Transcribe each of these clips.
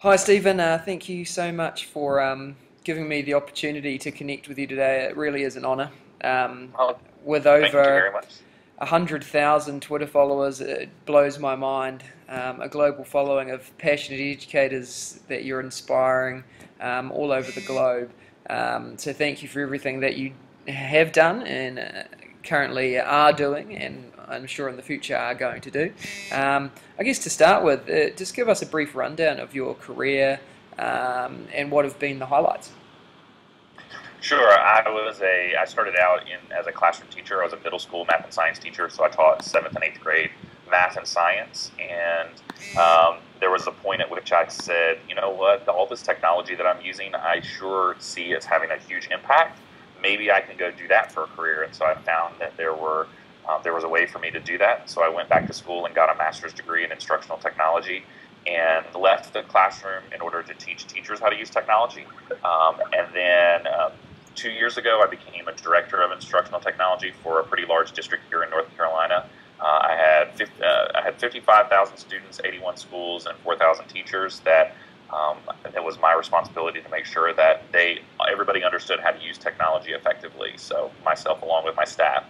Hi, Stephen. Thank you so much for giving me the opportunity to connect with you today. It really is an honour. Um, Oh, with thank you over very much. 100,000 Twitter followers, it blows my mind. A global following of passionate educators that you're inspiring all over the globe. So thank you for everything that you have done and currently are doing, and I'm sure in the future are going to do. I guess to start with, just give us a brief rundown of your career and what have been the highlights. Sure, I started out as a classroom teacher. I was a middle school math and science teacher, so I taught seventh and eighth grade math and science. And there was a point at which I said, you know what, all this technology that I'm using, I sure see it's having a huge impact. Maybe I can go do that for a career. And so I found that there was a way for me to do that. So I went back to school and got a master's degree in instructional technology and left the classroom in order to teach teachers how to use technology. And then 2 years ago, I became a director of instructional technology for a pretty large district here in North Carolina. I had 55,000 students, 81 schools, and 4,000 teachers. It was my responsibility to make sure that everybody understood how to use technology effectively. So myself, along with my staff,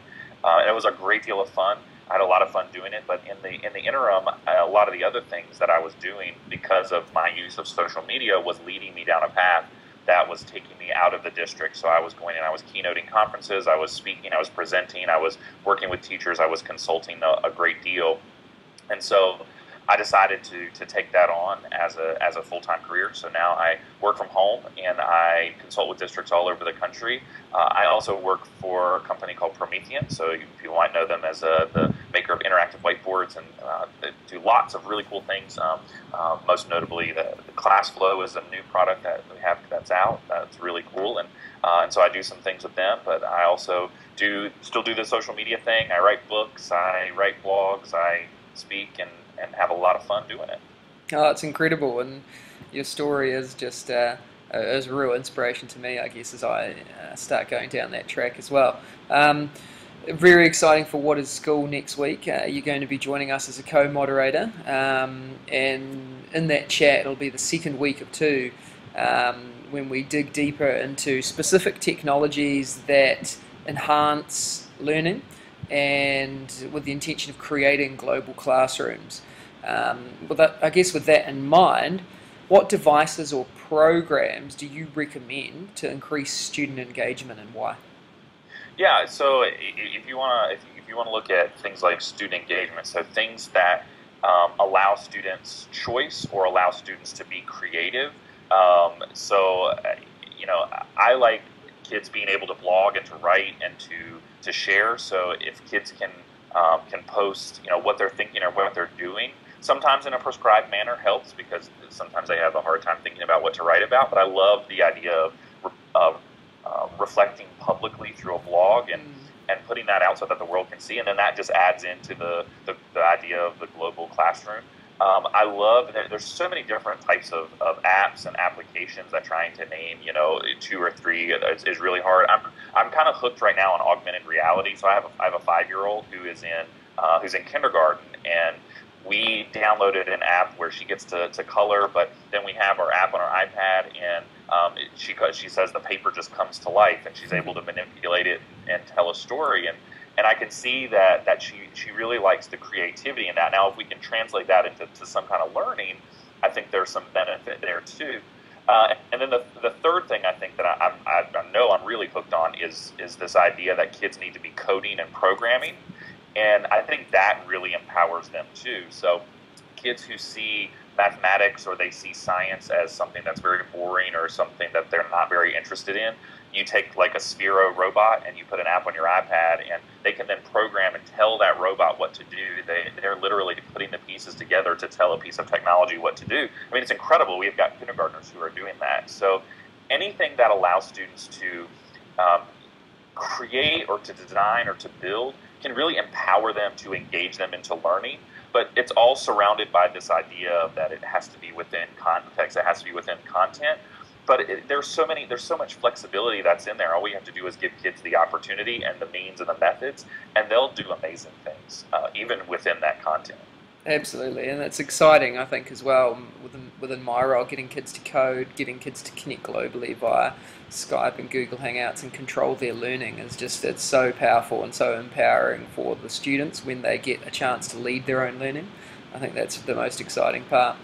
and it was a great deal of fun. I had a lot of fun doing it, but in the interim, a lot of the other things that I was doing because of my use of social media was leading me down a path that was taking me out of the district. So I was going and I was keynoting conferences, I was speaking, I was presenting, I was working with teachers, I was consulting a great deal. And so I decided to take that on as a full time career. So now I work from home and I consult with districts all over the country. I also work for a company called Promethean. So you might know them as the maker of interactive whiteboards, and they do lots of really cool things. Most notably, the ClassFlow is a new product that we have that's out. That's really cool, and so I do some things with them. But I also still do the social media thing. I write books, I write blogs, I speak, and have a lot of fun doing it. Oh, it's incredible, and your story is just is a real inspiration to me, I guess, as I start going down that track as well. Very exciting for What is School next week. You're going to be joining us as a co-moderator, and in that chat, it'll be the second week of two, when we dig deeper into specific technologies that enhance learning, and with the intention of creating global classrooms. I guess with that in mind, what devices or programs do you recommend to increase student engagement, and why? Yeah, so if you want to if you want to look at things like student engagement, so things that allow students choice or allow students to be creative. You know, I like kids being able to blog and to write and to share. So if kids can post, you know, what they're thinking or what they're doing, sometimes in a prescribed manner helps because sometimes they have a hard time thinking about what to write about. But I love the idea of reflecting publicly through a blog Mm. and putting that out so that the world can see. And then that just adds into the idea of the global classroom. I love that there's so many different types of apps and applications that trying to name, you know, two or three is really hard. I'm kind of hooked right now on augmented reality. So I have a 5-year-old who's in kindergarten, and we downloaded an app where she gets to color, but then we have our app on our iPad, and she says the paper just comes to life, and she's able to manipulate it and tell a story, and I can see that she really likes the creativity in that. Now, if we can translate that into some kind of learning, I think there's some benefit there too. And then the third thing I think that I know I'm really hooked on is this idea that kids need to be coding and programming, and I think that really empowers them too. So kids who see mathematics or they see science as something that's very boring or something that they're not very interested in, you take like a Sphero robot and you put an app on your iPad, and they can then program and tell that robot what to do. They're literally putting the pieces together to tell a piece of technology what to do. I mean, it's incredible. We've got kindergartners who are doing that. So anything that allows students to um, create or to design or to build can really empower them to engage them into learning. But it's all surrounded by this idea that it has to be within context, it has to be within content. But there's so much flexibility that's in there. All we have to do is give kids the opportunity and the means and the methods, and they'll do amazing things, even within that content. Absolutely, and it's exciting, I think, as well within my role, getting kids to code, getting kids to connect globally via Skype and Google Hangouts and control their learning is just it's so powerful and so empowering for the students when they get a chance to lead their own learning. I think that's the most exciting part.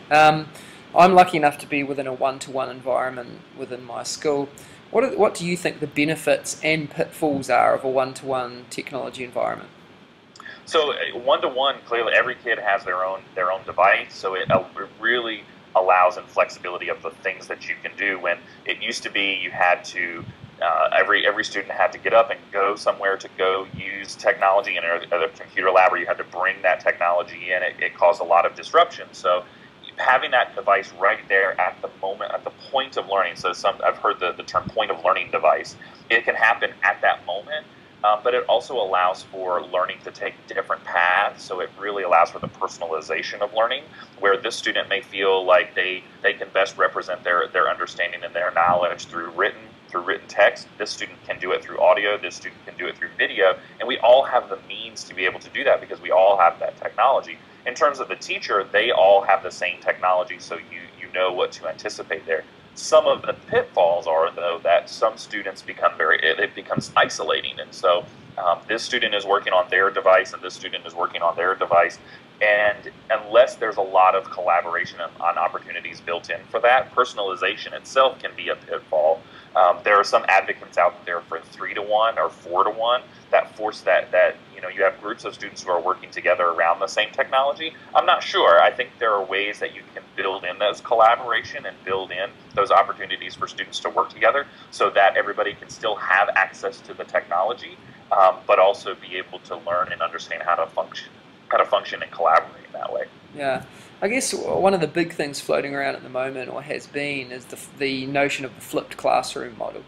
Um, I'm lucky enough to be within a one-to-one environment within my school. What do you think the benefits and pitfalls are of a one-to-one technology environment? So one to one, clearly every kid has their own device, so it really allows in flexibility of the things that you can do. When it used to be, you had to every student had to get up and go somewhere to go use technology in a computer lab, or you had to bring that technology in. It caused a lot of disruption. So having that device right there at the moment, at the point of learning. So I've heard the term point of learning device. It can happen at that moment. But it also allows for learning to take different paths, so it really allows for the personalization of learning, where this student may feel like they can best represent their understanding and their knowledge through written text. This student can do it through audio, this student can do it through video, and we all have the means to be able to do that because we all have that technology. In terms of the teacher, they all have the same technology, so you know what to anticipate there. Some of the pitfalls are, though, that some students it becomes isolating. And so this student is working on their device and this student is working on their device. And unless there's a lot of collaboration on opportunities built in for that, personalization itself can be a pitfall. There are some advocates out there for 3-to-1 or 4-to-1 that force that you have groups of students who are working together around the same technology. I'm not sure. I think there are ways that you can build in those collaboration and build in those opportunities for students to work together so that everybody can still have access to the technology, but also be able to learn and understand how to function and collaborate in that way. Yeah, I guess one of the big things floating around at the moment, or has been, is the notion of the flipped classroom model.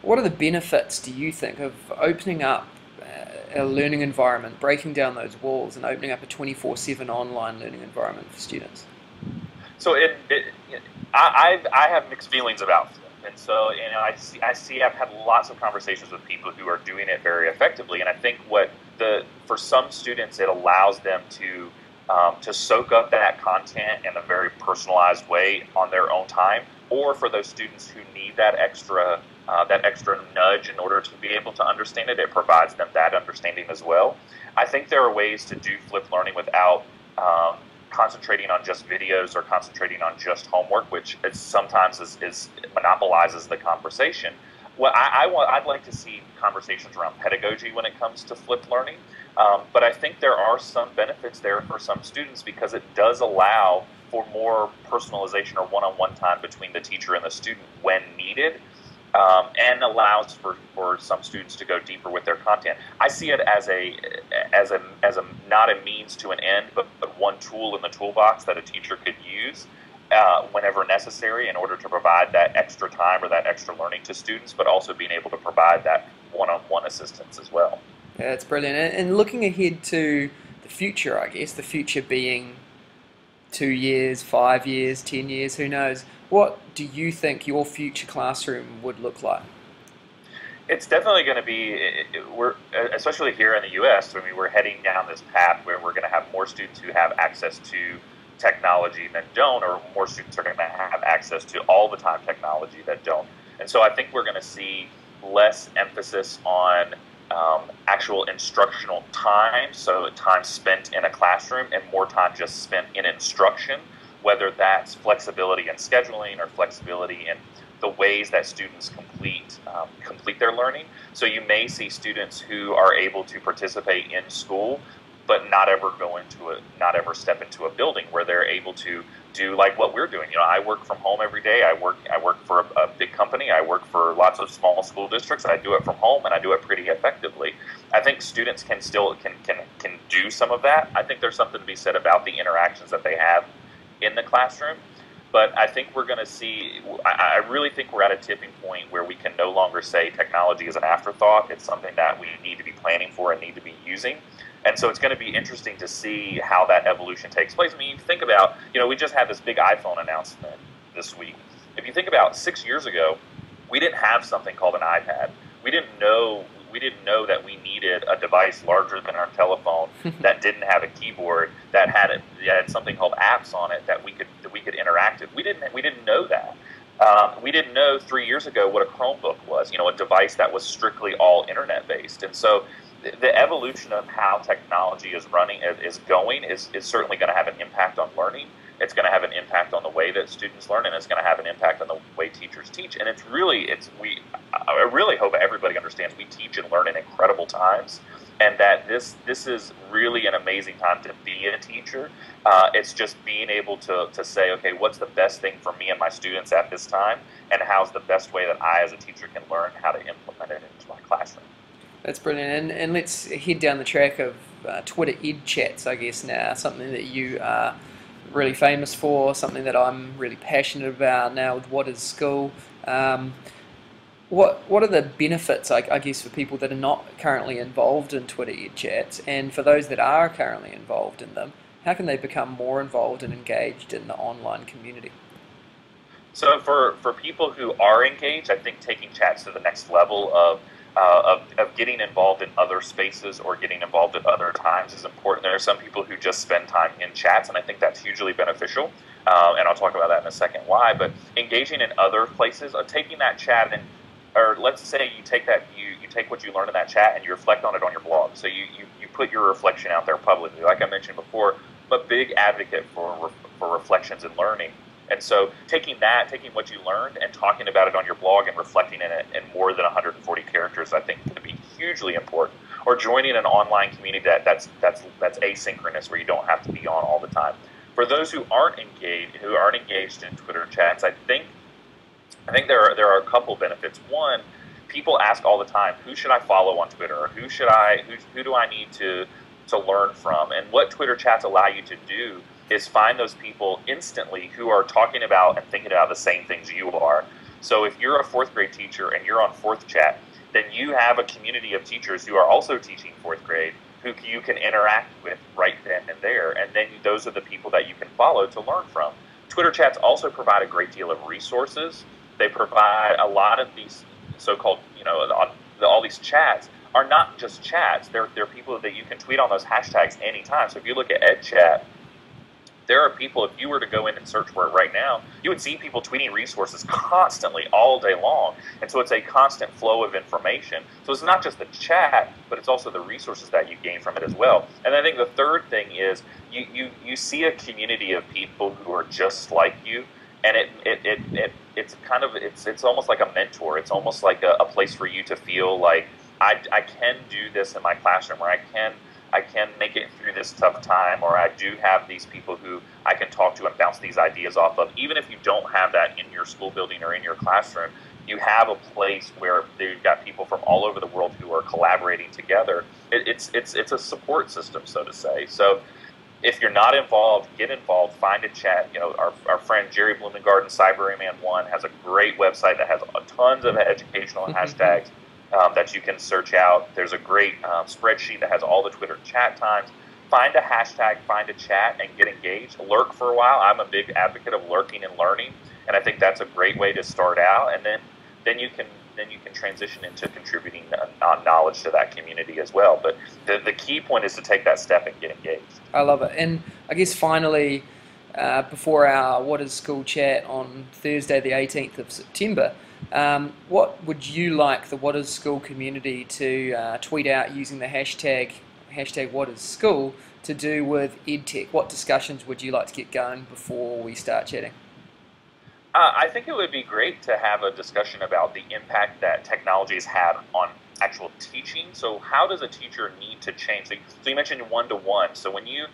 What are the benefits, do you think, of opening up a learning environment, breaking down those walls, and opening up a 24/7 online learning environment for students? So I have mixed feelings about flip, and so I've had lots of conversations with people who are doing it very effectively, and I think for some students it allows them to soak up that content in a very personalized way on their own time, or for those students who need that extra nudge in order to be able to understand it, it provides them that understanding as well. I think there are ways to do flipped learning without concentrating on just videos or concentrating on just homework, which sometimes monopolizes the conversation. Well, I'd like to see conversations around pedagogy when it comes to flipped learning, but I think there are some benefits there for some students because it does allow for more personalization or one-on-one time between the teacher and the student when needed, and allows for some students to go deeper with their content. I see it as a not a means to an end, but one tool in the toolbox that a teacher could use whenever necessary in order to provide that extra time or that extra learning to students, but also being able to provide that one-on-one assistance as well. Yeah, it's brilliant. And looking ahead to the future, I guess, the future being 2 years, 5 years, 10 years, who knows? What do you think your future classroom would look like? It's definitely going to be, especially here in the U.S., I mean, we're heading down this path where we're going to have more students who have access to technology than don't, or more students are going to have access to all the time technology that don't. And so I think we're going to see less emphasis on actual instructional time, so time spent in a classroom, and more time just spent in instruction, whether that's flexibility in scheduling or flexibility in the ways that students complete their learning. So you may see students who are able to participate in school, but not ever step into a building where they're able to do like what we're doing. I work from home every day. I work for a big company. I work for lots of small school districts. I do it from home, and I do it pretty effectively. I think students can do some of that. I think there's something to be said about the interactions that they have in the classroom. But I think we're going to see, I really think we're at a tipping point where we can no longer say technology is an afterthought. It's something that we need to be planning for and need to be using. And so it's going to be interesting to see how that evolution takes place. I mean, you think about, we just had this big iPhone announcement this week. If you think about 6 years ago, we didn't have something called an iPad. We didn't know We didn't know that we needed a device larger than our telephone that didn't have a keyboard, that had something called apps on it that we could interact with. We didn't know that. We didn't know 3 years ago what a Chromebook was, a device that was strictly all internet based. And so the evolution of how technology is going is certainly going to have an impact on learning. It's going to have an impact on the way that students learn, and it's going to have an impact on the way teachers teach. And I really hope everybody understands we teach and learn in incredible times, and that this is really an amazing time to be a teacher. It's just being able to say, okay, what's the best thing for me and my students at this time, and how's the best way that I as a teacher can learn how to implement it into my classroom. That's brilliant. And let's head down the track of Twitter Ed Chats, I guess, now, something that you are really famous for, something that I'm really passionate about now with What is School. What are the benefits, I guess, for people that are not currently involved in Twitter Ed Chats, and for those that are currently involved in them, how can they become more involved and engaged in the online community? So for people who are engaged, I think taking chats to the next level of getting involved in other spaces or getting involved at other times is important. There are some people who just spend time in chats, and I think that's hugely beneficial. And I'll talk about that in a second why. But engaging in other places, taking that chat or let's say you take what you learn in that chat and you reflect on it on your blog. So you put your reflection out there publicly. Like I mentioned before, I'm a big advocate for reflections and learning. And so taking what you learned and talking about it on your blog and reflecting in it in more than 140 characters, I think can be hugely important. Or joining an online community that's asynchronous, where you don't have to be on all the time. For those who aren't engaged in Twitter chats, I think there are a couple benefits. One, people ask all the time, who should I follow on Twitter, or who do I need to learn from? And what Twitter chats allow you to do is find those people instantly who are talking about and thinking about the same things you are. So if you're a fourth grade teacher and you're on Fourth Chat, then you have a community of teachers who are also teaching fourth grade who you can interact with right then and there. And then those are the people that you can follow to learn from. Twitter chats also provide a great deal of resources. They provide a lot of these so-called, all these chats are not just chats. They're people that you can tweet on those hashtags anytime. So if you look at EdChat, there are people, if you were to go in and search for it right now, you would see people tweeting resources constantly all day long. And so it's a constant flow of information. So it's not just the chat, but it's also the resources that you gain from it as well. And I think the third thing is you see a community of people who are just like you, and it's almost like a mentor. It's almost like a place for you to feel like I can do this in my classroom, or I can make it through this tough time, or I do have these people who I can talk to and bounce these ideas off of. Even if you don't have that in your school building or in your classroom, you have a place where you've got people from all over the world who are collaborating together. It's a support system, so to say. So if you're not involved, get involved, find a chat. Our friend Jerry Blumengarden, Cyberman1, has a great website that has tons of educational hashtags that you can search out. There's a great spreadsheet that has all the Twitter chat times. Find a hashtag, find a chat, and get engaged. Lurk for a while. I'm a big advocate of lurking and learning, and I think that's a great way to start out. And then you can transition into contributing knowledge to that community as well. But the key point is to take that step and get engaged. I love it. And I guess finally, before our What is School chat on Thursday the 18th of September, what would you like the What is School community to tweet out using the hashtag What is School to do with EdTech? What discussions would you like to get going before we start chatting? I think it would be great to have a discussion about the impact that technology has had on actual teaching. So how does a teacher need to change? So you mentioned one-to-one. So when you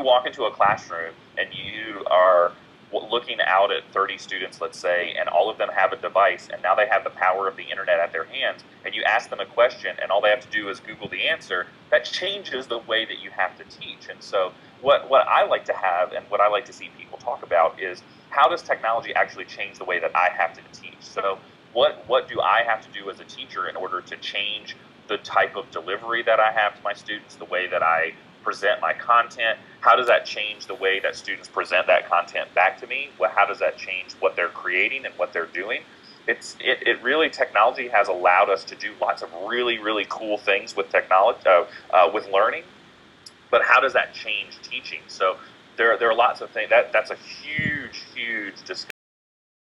walk into a classroom and you are looking out at 30 students, let's say, and all of them have a device, and now they have the power of the internet at their hands, and you ask them a question, and all they have to do is Google the answer, that changes the way that you have to teach. And so what I like to have, and what I like to see people talk about, is how does technology actually change the way that I have to teach? So what do I have to do as a teacher in order to change the type of delivery that I have to my students, the way that I present my content? How does that change the way that students present that content back to me? How does that change what they're creating and what they're doing? it really, technology has allowed us to do lots of really, really cool things with technology, with learning. But how does that change teaching? So there are lots of things that's a huge, huge discussion